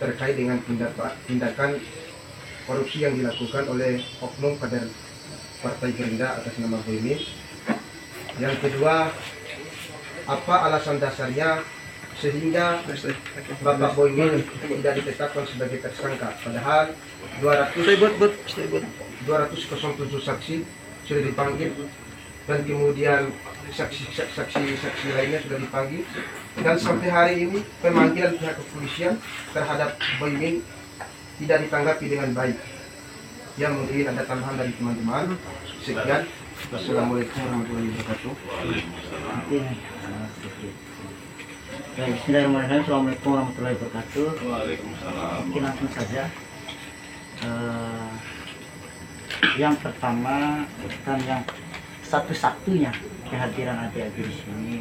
terkait dengan tindakan korupsi yang dilakukan oleh oknum kader Partai Gerindra atas nama Boymin. Yang kedua, apa alasan dasarnya sehingga Bapak Boymin tidak ditetapkan sebagai tersangka, padahal 207 saksi sudah dipanggil dan kemudian saksi lainnya sudah dipanggil, dan sampai hari ini pemanggilan pihak kepolisian terhadap Boymin tidak ditanggapi dengan baik. Ya, mungkin ada tambahan dari teman-teman. Sekian. Wassalamualaikum warahmatullahi wabarakatuh. Bismillahirrahmanirrahim. Assalamualaikum warahmatullahi wabarakatuh. Waalaikumsalam. Mungkin langsung saja. Yang pertama, bukan yang satu-satunya kehadiran adik-adik di sini,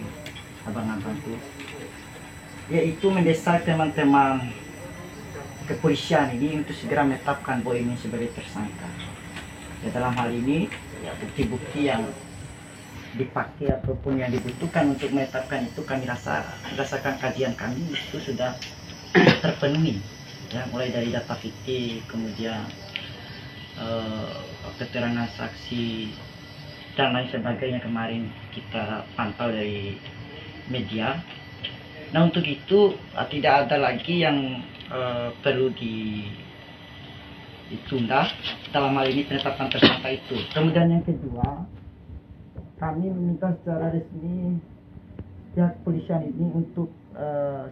abang-abang tuh, yaitu mendesak teman-teman kepolisian ini untuk segera menetapkan Boymin sebagai tersangka. Ya, dalam hal ini ya, bukti-bukti yang dipakai ataupun yang dibutuhkan untuk menetapkan itu kami berdasarkan kajian kami itu sudah terpenuhi, ya, mulai dari data fiktif, kemudian keterangan saksi dan lain sebagainya kemarin kita pantau dari media. Nah, untuk itu tidak ada lagi yang perlu ditunda dalam hal ini penetapan tersangka itu. Kemudian yang kedua, kami meminta secara resmi pihak kepolisian ini untuk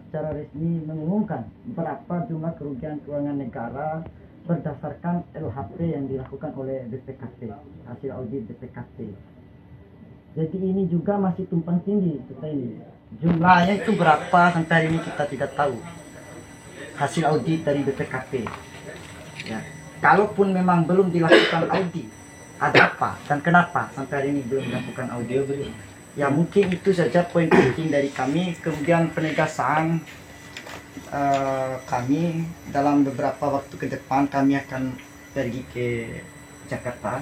secara resmi mengumumkan berapa jumlah kerugian keuangan negara berdasarkan LHP yang dilakukan oleh BPKP, hasil audit BPKP. Jadi ini juga masih tumpang tindih kita ini. Jumlahnya itu berapa sampai hari ini kita tidak tahu. Hasil audit dari BPKP. Ya. Kalaupun memang belum dilakukan audit, ada apa dan kenapa sampai hari ini belum dilakukan audit? Ya, mungkin itu saja poin penting dari kami. Kemudian penegasan kami dalam beberapa waktu ke depan kami akan pergi ke Jakarta,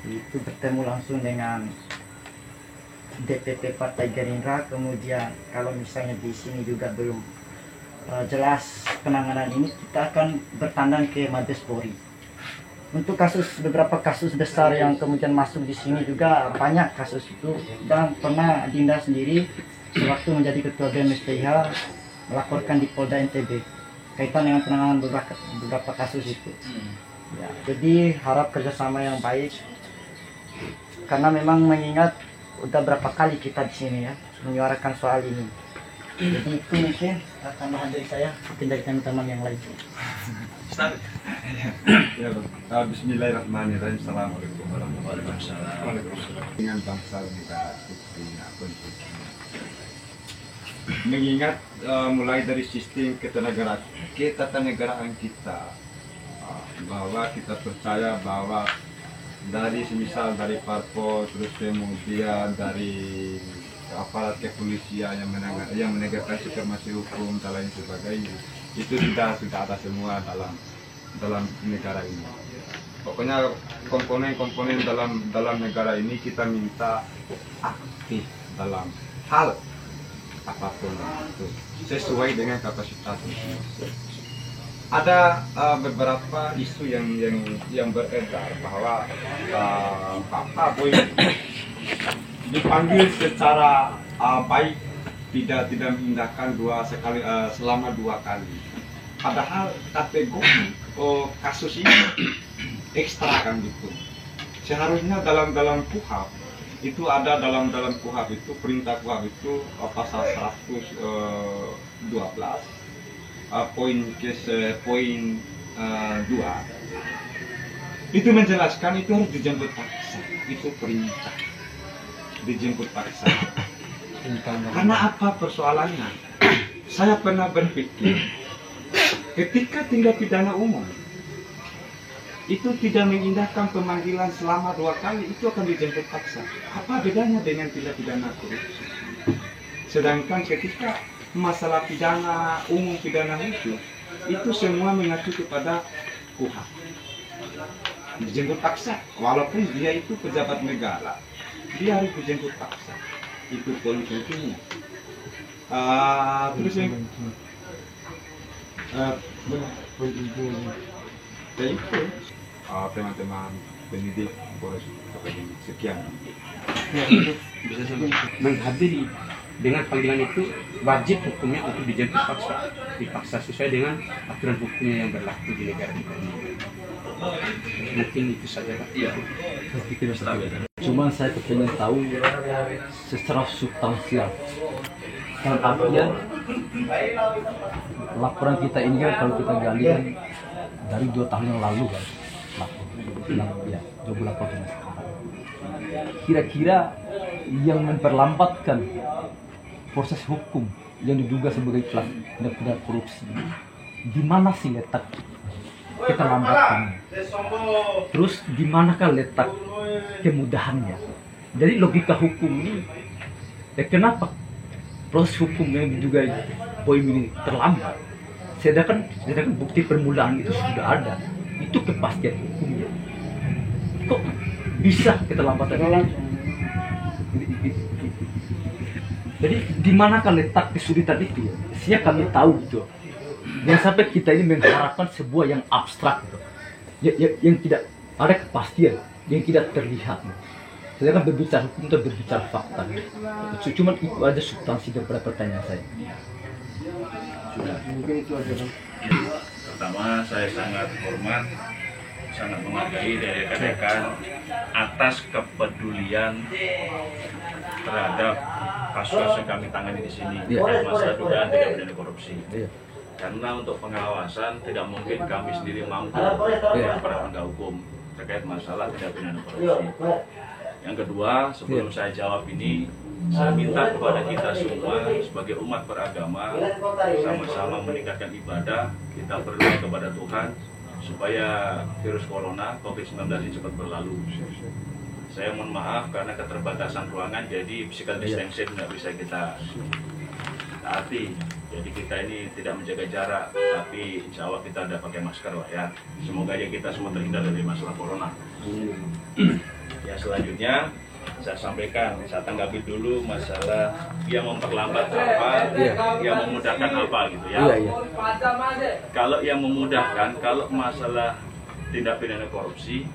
itu bertemu langsung dengan DPP Partai Gerindra. Kemudian kalau misalnya di sini juga belum jelas penanganan ini, kita akan bertandang ke Mabes Polri. Untuk beberapa kasus besar yang kemudian masuk di sini juga banyak kasus itu, dan pernah Dinda sendiri sewaktu menjadi ketua BMSPH melaporkan di Polda NTB kaitan dengan penanganan beberapa kasus itu. Ya, jadi harap kerjasama yang baik, karena memang mengingat udah berapa kali kita di sini ya menyuarakan soal ini. Jadi itu mungkin tambahan dari saya, mungkin dari teman-teman yang lain. Ya, Bismillahirrahmanirrahim. Assalamualaikum warahmatullahi wabarakatuh. Dengan bangsa negara itu punya penting. Mengingat mulai dari sistem ketatanegaraan kita, bahwa kita percaya bahwa dari semisal dari parpol, terus kemudian dari aparat kepolisian yang menegakkan supremasi hukum dan lain sebagainya, itu sudah ada semua dalam negara ini. Pokoknya komponen-komponen dalam negara ini kita minta aktif dalam hal apapun itu sesuai dengan kapasitas. Ada beberapa isu yang beredar bahwa Pak Boy dipanggil secara baik, tidak mengindahkan selama 2 kali. Padahal kategori kasus ini ekstra kan gitu. Seharusnya dalam KUHP itu ada, dalam KUHP itu perintah KUHP itu pasal 112 poin 2 itu menjelaskan itu harus dijemput paksa. Itu perintah dijemput paksa. Karena apa persoalannya? Saya pernah berpikir, ketika tindak pidana umum itu tidak mengindahkan pemanggilan selama 2 kali, itu akan dijemput paksa. Apa bedanya dengan tindak pidana korupsi? Sedangkan ketika masalah pidana umum, pidana khusus, itu semua mengacu kepada KUHP. Dijemput paksa, walaupun dia itu pejabat negara, dia harus dijemput paksa. Itu poin pentingnya. Terus Jadi teman-teman pendidik Polres Sukabumi sekian. Bisa menghadiri dengan panggilan itu wajib hukumnya untuk dijemput dipaksa sesuai dengan aturan hukumnya yang berlaku di negara kita ini. Mungkin itu saja Pak. Iya. Cuma saya ingin tahu secara substansial. Dalam artian laporan kita ini kan kalau kita gali kan dari 2 tahun yang lalu kan. Ya, 2 lapor sekarang. Kira-kira yang memperlambatkan proses hukum yang diduga sebagai tindak pidana korupsi, di mana sih letak keterlambatannya? Terus di manakah letak kemudahannya? Jadi logika hukum ini, kenapa proses hukum yang diduga poin ini terlambat? Sedangkan bukti permulaan itu sudah ada, itu kepastian hukumnya. Kok bisa keterlambatan? Jadi di manakah letak kesulitan itu? Siapa kami tahu gitu. Yang sampai kita ini mengharapkan sebuah yang abstrak gitu. Yang tidak ada kepastian, yang tidak terlihat. Sedangkan berbicara hukum itu berbicara fakta. Cuma itu ada substansi daripada pertanyaan saya. Mungkin itu aja Bang. Pertama, saya sangat hormat, sangat menghargai dari rekan-rekan atas kepedulian terhadap kasus yang kami tangani di sini, masalah dugaan tindak pidana korupsi. Karena untuk pengawasan tidak mungkin kami sendiri mampu para penegak hukum terkait masalah tindak pidana korupsi. Yang kedua, sebelum saya jawab ini, saya minta kepada kita semua sebagai umat beragama sama-sama meningkatkan ibadah, kita berdoa kepada Tuhan supaya virus corona COVID-19 ini cepat berlalu. Saya mohon maaf karena keterbatasan ruangan, jadi physical distancing nggak bisa kita taati. Jadi kita ini tidak menjaga jarak, tapi insya Allah kita ada pakai masker Pak ya. Semoga aja kita semua terhindar dari masalah corona. Ya selanjutnya saya sampaikan, saya tanggapi dulu masalah yang memperlambat apa, yang memudahkan apa gitu ya. Kalau yang memudahkan, kalau masalah tindak pidana korupsi,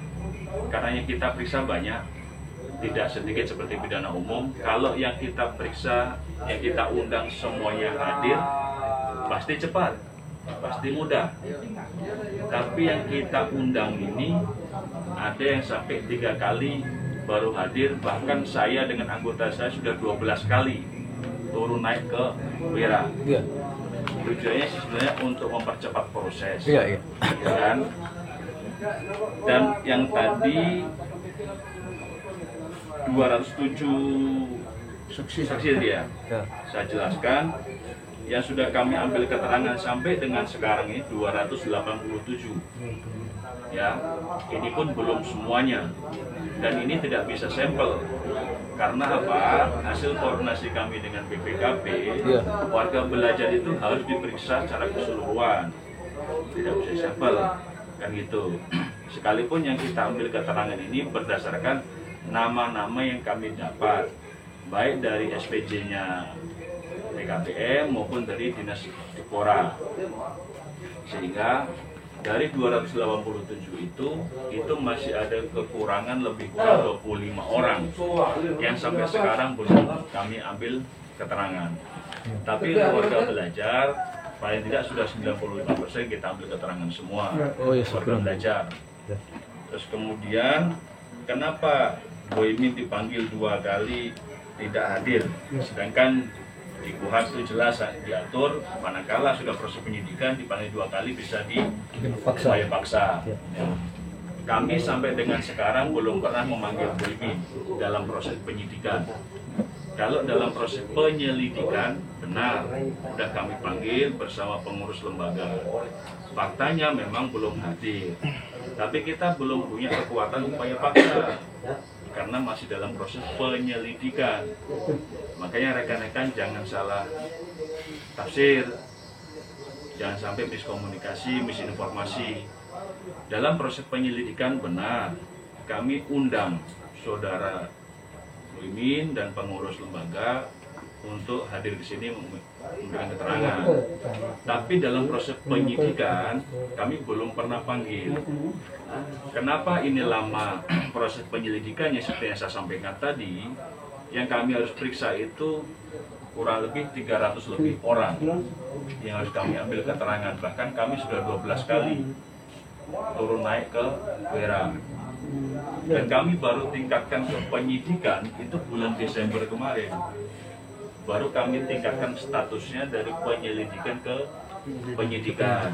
karena yang kita periksa banyak, tidak sedikit seperti pidana umum. Kalau yang kita periksa, yang kita undang semuanya hadir, pasti cepat, pasti mudah. Tapi yang kita undang ini ada yang sampai 3 kali baru hadir, bahkan saya dengan anggota saya sudah 12 kali turun naik ke Wira. Tujuannya sebenarnya untuk mempercepat proses, ya kan? Dan yang tadi 207 saksi dia, saya jelaskan yang sudah kami ambil keterangan sampai dengan sekarang ini 287. Ya, ini pun belum semuanya, dan ini tidak bisa sampel karena apa? Hasil koordinasi kami dengan BPKP, warga belajar itu harus diperiksa secara keseluruhan, tidak bisa sampel kan gitu. Sekalipun yang kita ambil keterangan ini berdasarkan nama-nama yang kami dapat, baik dari SPJ-nya BKPM maupun dari Dinas Dikpora, sehingga dari 287 itu masih ada kekurangan lebih kurang 25 orang yang sampai sekarang belum kami ambil keterangan. Tapi warga belajar paling tidak sudah 95% kita ambil keterangan semua warga belajar. Terus kemudian kenapa Boymin dipanggil 2 kali tidak hadir, sedangkan di KUHAP itu jelas diatur manakala sudah proses penyidikan dipanggil 2 kali bisa diupaya paksa. Ya. Kami sampai dengan sekarang belum pernah memanggil Boymin dalam proses penyidikan. Kalau dalam proses penyelidikan benar sudah kami panggil bersama pengurus lembaga. Faktanya memang belum hadir, tapi kita belum punya kekuatan upaya paksa karena masih dalam proses penyelidikan. Makanya rekan-rekan jangan salah tafsir, jangan sampai miskomunikasi, misinformasi. Dalam proses penyelidikan benar kami undang saudara Boymin dan pengurus lembaga untuk hadir di sini memberikan keterangan. Tapi dalam proses penyidikan kami belum pernah panggil. Kenapa ini lama proses penyelidikannya? Seperti yang saya sampaikan tadi, yang kami harus periksa itu kurang lebih 300 lebih orang yang harus kami ambil keterangan. Bahkan kami sudah 12 kali turun naik ke Wera. Dan kami baru tingkatkan ke penyidikan itu bulan Desember kemarin. Baru kami tingkatkan statusnya dari penyelidikan ke penyidikan.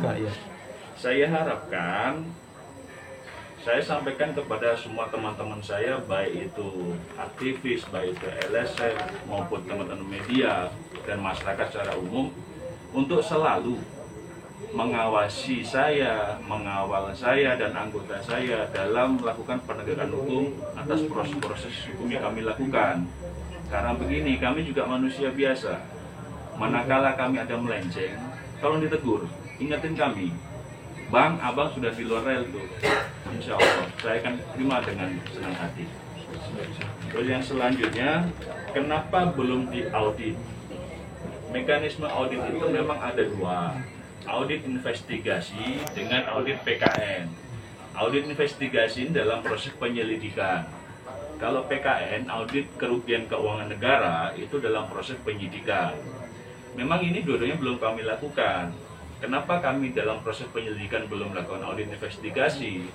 Saya harapkan, saya sampaikan kepada semua teman-teman saya, baik itu aktivis, baik itu LSM, maupun teman-teman media dan masyarakat secara umum, untuk selalu mengawasi saya, mengawal saya dan anggota saya dalam melakukan penegakan hukum atas proses-proses hukum yang kami lakukan. Karena begini, kami juga manusia biasa. Manakala kami ada melenceng, tolong ditegur, ingetin kami. Bang, abang sudah di luar rel tuh. Insya Allah, saya akan terima dengan senang hati. Terus yang selanjutnya, kenapa belum diaudit? Mekanisme audit itu memang ada dua. Audit investigasi dengan audit PKN. Audit investigasi dalam proses penyelidikan. Kalau PKN, audit kerugian keuangan negara, itu dalam proses penyidikan. Memang ini dua-duanya belum kami lakukan. Kenapa kami dalam proses penyelidikan belum melakukan audit investigasi?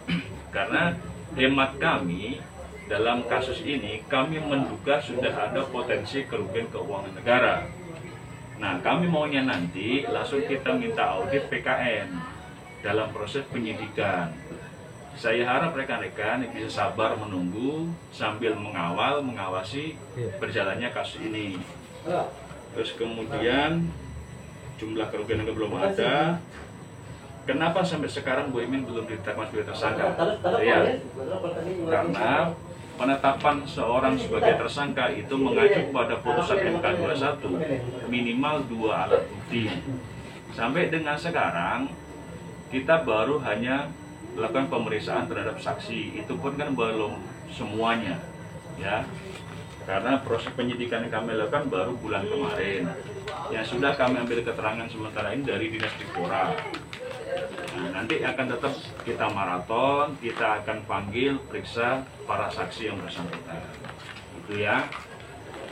Karena hemat kami dalam kasus ini, kami menduga sudah ada potensi kerugian keuangan negara. Nah, kami maunya nanti langsung kita minta audit PKN dalam proses penyidikan. Saya harap rekan-rekan bisa sabar menunggu sambil mengawal, mengawasi berjalannya kasus ini. Terus kemudian jumlah kerugian yang belum ada. Kenapa sampai sekarang Bu Imin belum ditetapkan sebagai tersangka? Ya, karena penetapan seorang sebagai tersangka itu mengacu pada putusan MK 21 minimal 2 alat bukti. Sampai dengan sekarang kita baru hanya melakukan pemeriksaan terhadap saksi, itu pun kan belum semuanya, ya. Karena proses penyidikan yang kami lakukan baru bulan kemarin. Yang sudah kami ambil keterangan sementara ini dari Dinas Dikpora. Nah, nanti akan tetap kita maraton, kita akan panggil, periksa para saksi yang bersangkutan. Itu ya.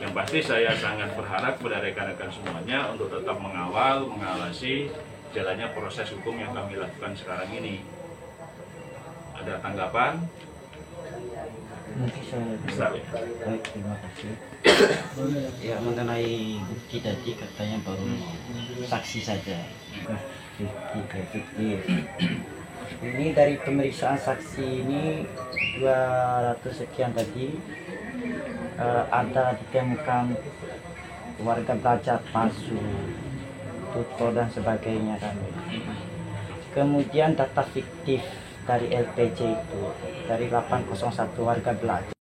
Yang pasti saya sangat berharap kepada rekan-rekan semuanya untuk tetap mengawal, mengawasi jalannya proses hukum yang kami lakukan sekarang ini. Ada tanggapan? Nanti saya Bisa, ya? baik, terima kasih. Ya, mengenai bukti tadi katanya baru saksi saja. Ini dari pemeriksaan saksi ini 200 sekian tadi, ada ditemukan warga belajar palsu, tutor dan sebagainya kan. Kemudian data fiktif dari LPJ itu dari 801 warga belajar.